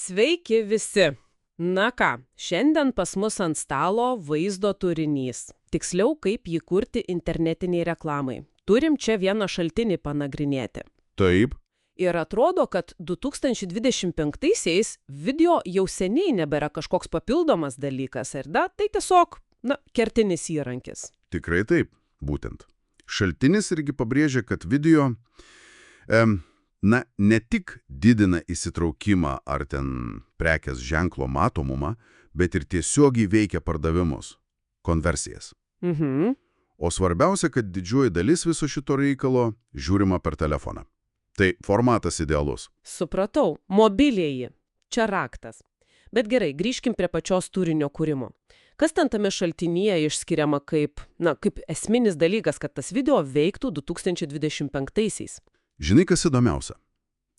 Sveiki visi! Na ką, šiandien pas mus ant stalo vaizdo turinys. Tiksliau, kaip jį kurti internetiniai reklamai. Turim čia vieną šaltinį panagrinėti. Taip, Ir atrodo, kad 2025-aisiais video jau seniai nebėra kažkoks papildomas dalykas, ar da? Tai tiesiog, kertinis įrankis. tikrai taip, būtent. Šaltinis irgi pabrėžia, kad video, ne tik didina įsitraukimą ar ten prekės ženklo matomumą, bet ir tiesiogiai veikia pardavimus, konversijas. O svarbiausia, kad didžioji dalis viso šito reikalo žiūrima per telefoną. Tai formatas idealus. Supratau, mobilieji. Čia raktas. Bet gerai, grįžkim prie pačios turinio kūrimo. Kas ten tame šaltinyje išskiriama kaip esminis dalykas, kad tas video veiktų 2025-aisiais? Žinai, kas įdomiausia?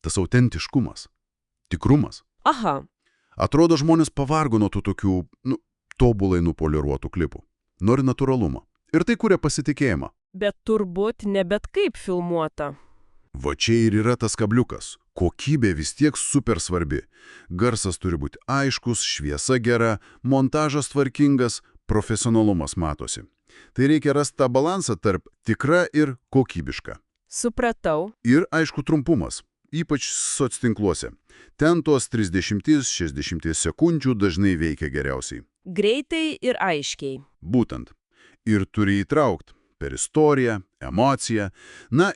Tas autentiškumas, tikrumas. Aha, Atrodo, žmonės pavargo nuo tų tokių, tobulai nupoliruotų klipų. Nori natūralumo. Ir tai kuria pasitikėjimą. bet turbūt ne bet kaip filmuota. Va čia ir yra tas kabliukas. Kokybė vis tiek super svarbi. Garsas turi būti aiškus, šviesa gera, montažas tvarkingas, profesionalumas matosi. Tai reikia rasti tą balansą tarp tikra ir kokybiška. Supratau. Ir, aišku, trumpumas. Ypač soctinkluose. Ten tos 30-60 sekundžių dažnai veikia geriausiai. Greitai ir aiškiai. Būtent. Ir turi įtraukti per istoriją, emociją,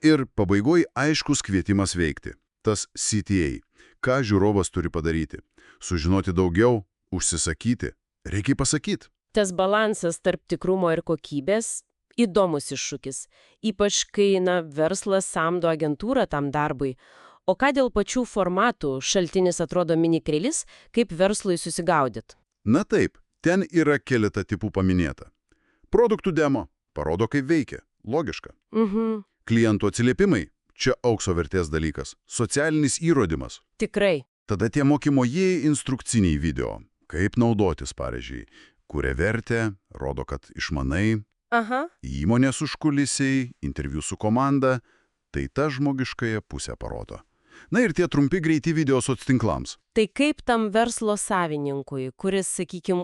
ir pabaigoje aiškus kvietimas veikti. Tas CTA. Ką žiūrovas turi padaryti? Sužinoti daugiau, užsisakyti. Reikia pasakyti. Tas balansas tarp tikrumo ir kokybės – įdomus iššūkis. Ypač kai, verslas samdo agentūrą tam darbui. O ką dėl pačių formatų? Šaltinis atrodo minikreilis, kaip verslui susigaudyt. Na taip, ten yra keletą tipų paminėta. Produktų demo parodo, kaip veikia. Logiška. Klientų atsiliepimai – čia aukso vertės dalykas. Socialinis įrodymas. Tikrai. Tada tie mokymojai instrukciniai video. Kaip naudotis, pavyzdžiui. Kuria vertę, rodo, kad išmanai. Aha. Įmonės užkulisiai, interviu su komanda. Tai ta žmogiškąją pusę parodo. Ir tie trumpi greiti video soctinklams. Tai kaip tam verslo savininkui, kuris,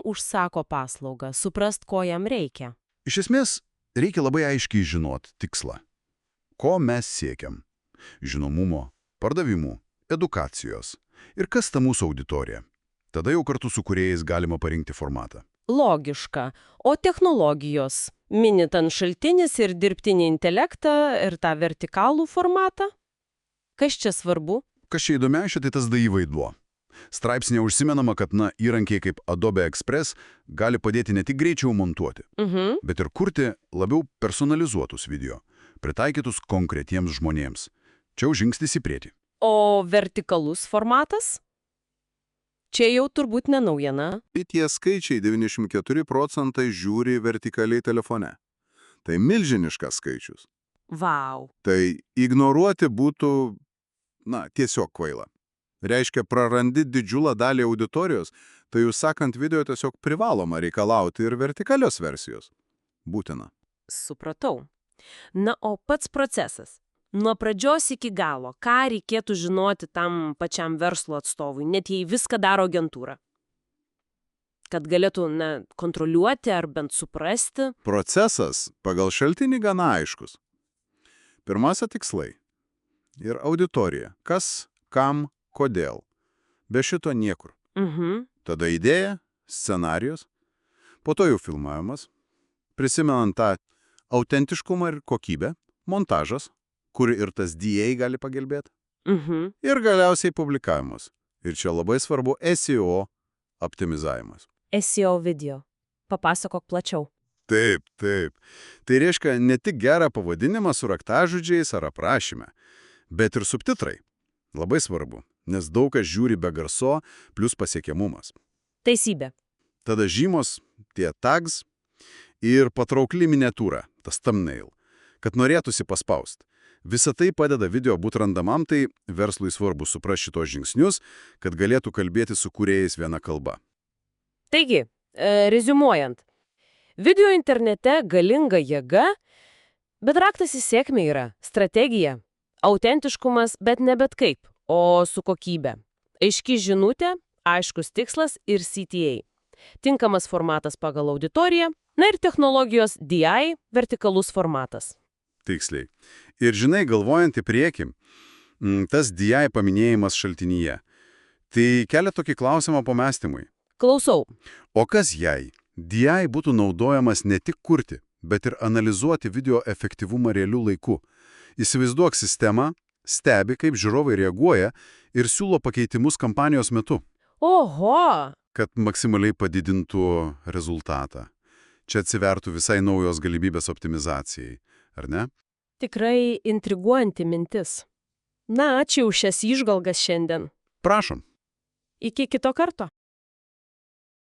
užsako paslaugą, suprast, ko jam reikia? Iš esmės, reikia labai aiškiai žinot tikslą. Ko mes siekiam? Žinomumo, pardavimų, edukacijos. Ir kas ta mūsų auditorija? Tada jau kartu su kūrėjais galima parinkti formatą. Logiška. O technologijos? Minit ant šaltinis ir dirbtinį intelektą ir tą vertikalų formatą? Kas čia svarbu? Kas čia įdomiausia, tai tas DAI vaidmuo. Straipsnėje užsimenama, kad įrankiai kaip Adobe Express gali padėti ne tik greičiau montuoti, bet ir kurti labiau personalizuotus video, pritaikytus konkretiems žmonėms. Čia jau žingsnis į priekį. O vertikalus formatas? Čia jau turbūt ne naujiena. Tie skaičiai 94% žiūri vertikaliai telefone. Tai milžiniškas skaičius. Vau. Tai ignoruoti būtų, tiesiog kvaila. Reiškia, prarandi didžiulą dalį auditorijos, tai jūs sakant video tiesiog privaloma reikalauti ir vertikalios versijos. Būtina. Supratau. O pats procesas. Nuo pradžios iki galo, ką reikėtų žinoti tam pačiam verslo atstovui, net jei viską daro agentūra? Kad galėtų, kontroliuoti ar bent suprasti? Procesas pagal šaltinį gana aiškus. Pirmiausia tikslai. Ir auditorija. Kas, kam, kodėl. Be šito niekur. Tada idėja, scenarijus, po to jau filmavimas, prisimenant tą autentiškumą ir kokybę, montažas, kur ir tas DA gali pagelbėti, ir galiausiai publikavimas. Ir čia labai svarbu SEO optimizavimas. SEO video. Papasakok plačiau. Taip. Tai reiškia ne tik gerą pavadinimą su raktažodžiais ar aprašyme, bet ir subtitrai. Labai svarbu, nes daug kas žiūri be garso, plus pasiekiamumas. Teisybė. Tada žymos, tie tags ir patraukli miniatūra, tas thumbnail, kad norėtųsi paspaust. Visa tai padeda video būti randamam, tai verslui svarbu suprasti šitos žingsnius, kad galėtų kalbėti su kūrėjais viena kalba. Taigi, reziumuojant, video internete galinga jėga, bet raktas į sėkmę yra strategija, autentiškumas, bet ne bet kaip, o su kokybė. Aiški žinutė, aiškus tikslas ir CTA. Tinkamas formatas pagal auditoriją, na ir technologijos DI, vertikalus formatas. Tiksliai. Ir žinai, galvojant į priekį, tas DI paminėjimas šaltinyje, tai kelia tokį klausimą pamąstymui. Klausau. O kas jei DI būtų naudojamas ne tik kurti, bet ir analizuoti video efektyvumą realių laikų? Įsivaizduok sistemą, stebi, kaip žiūrovai reaguoja ir siūlo pakeitimus kampanijos metu. Oho! Kad maksimaliai padidintų rezultatą. Čia atsivertų visai naujos galimybės optimizacijai, ar ne? Tikrai intriguojanti mintis. Na, ačiū už šias įžvalgas šiandien. Prašom. Iki kito karto.